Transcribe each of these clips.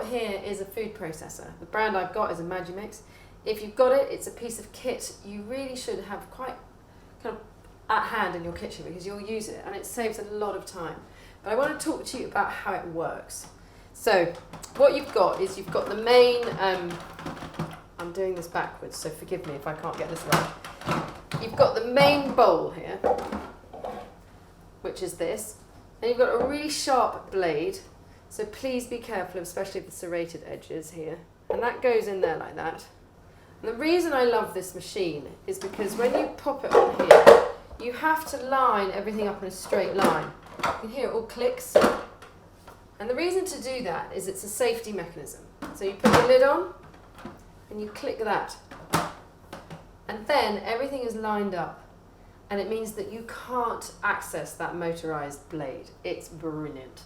got here is a food processor. The brand I've got is a Magimix. If you've got it, it's a piece of kit you really should have quite kind of at hand in your kitchen because you'll use it and it saves a lot of time. But I want to talk to you about how it works. So what you've got is you've got the main, I'm doing this backwards, so forgive me if I can't get this right. You've got the main bowl here, which is this, and you've got a really sharp blade, so please be careful, especially of the serrated edges here. And that goes in there like that. And the reason I love this machine is because when you pop it on here, you have to line everything up in a straight line. You can hear it all clicks. And the reason to do that is it's a safety mechanism. So you put the lid on and you click that. And then everything is lined up. And it means that you can't access that motorized blade. It's brilliant.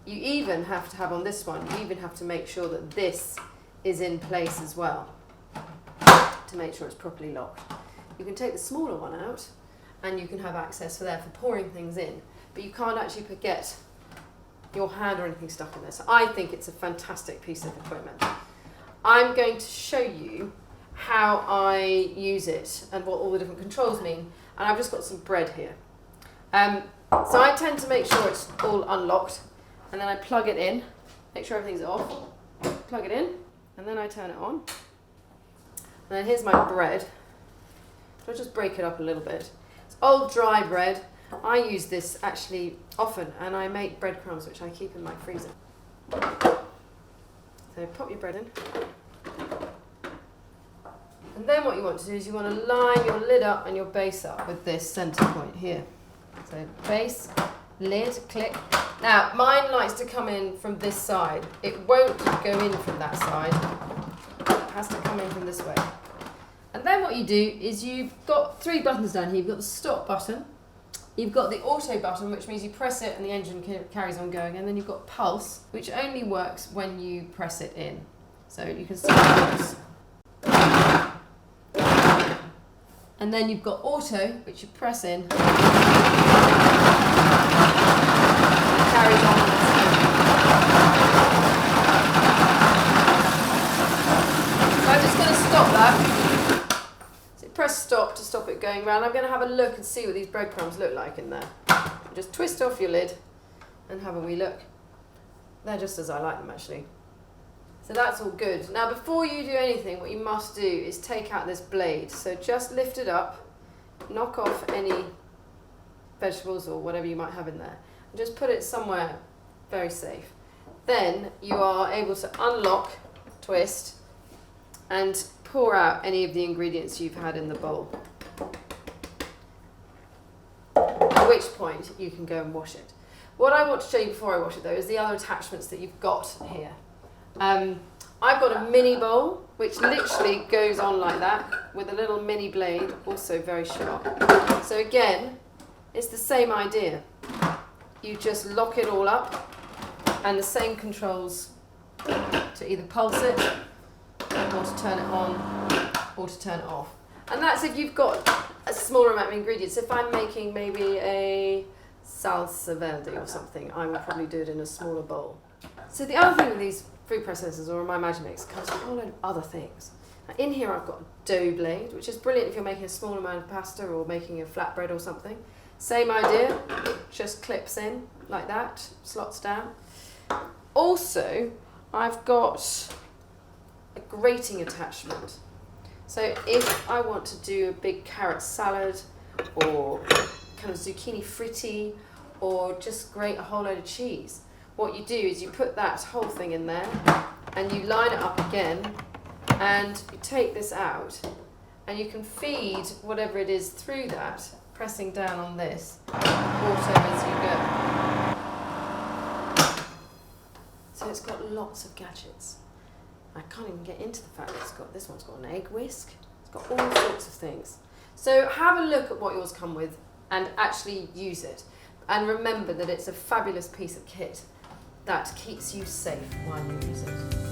You even have to have on this one, you even have to make sure that this is in place as well to make sure it's properly locked. You can take the smaller one out and you can have access for there for pouring things in, but you can't actually get your hand or anything stuck in there. So I think it's a fantastic piece of equipment. I'm going to show you how I use it and what all the different controls mean, and I've just got some bread here. So I tend to make sure it's all unlocked, and then I plug it in, make sure everything's off, plug it in, and then I turn it on. And then here's my bread. So I'll just break it up a little bit. It's old dry bread. I use this actually often, and I make breadcrumbs which I keep in my freezer. So pop your bread in. And then what you want to do is you want to line your lid up and your base up with this centre point here. So base, lid, click. Now mine likes to come in from this side. It won't go in from that side. It has to come in from this way. And then what you do is you've got 3 buttons down here. You've got the stop button. You've got the auto button, which means you press it and the engine carries on going. And then you've got pulse, which only works when you press it in. So you can see pulse. And then you've got auto, which you press in. It carries on. So I'm just going to stop that. Press stop to stop it going round. I'm going to have a look and see what these breadcrumbs look like in there. Just twist off your lid and have a wee look. They're just as I like them actually. So that's all good. Now before you do anything, what you must do is take out this blade. So just lift it up, knock off any vegetables or whatever you might have in there, and just put it somewhere very safe. Then you are able to unlock, twist, and pour out any of the ingredients you've had in the bowl. At which point you can go and wash it. What I want to show you before I wash it though is the other attachments that you've got here. I've got a mini bowl which literally goes on like that with a little mini blade, also very sharp. So again, it's the same idea. You just lock it all up and the same controls to either pulse it or to turn it on or to turn it off. And that's if you've got a smaller amount of ingredients. If I'm making maybe a salsa verde or something, I will probably do it in a smaller bowl. So the other thing with these food processors or my Magimix comes with a whole load of other things. Now in here I've got a dough blade, which is brilliant if you're making a small amount of pasta or making a flatbread or something. Same idea, it just clips in like that, slots down. Also, I've got a grating attachment. So if I want to do a big carrot salad or kind of zucchini fritti or just grate a whole load of cheese, what you do is you put that whole thing in there and you line it up again and you take this out and you can feed whatever it is through that, pressing down on this auto as you go. So it's got lots of gadgets. I can't even get into the fact that this one's got an egg whisk. It's got all sorts of things. So have a look at what yours come with and actually use it. And remember that it's a fabulous piece of kit that keeps you safe while you use it.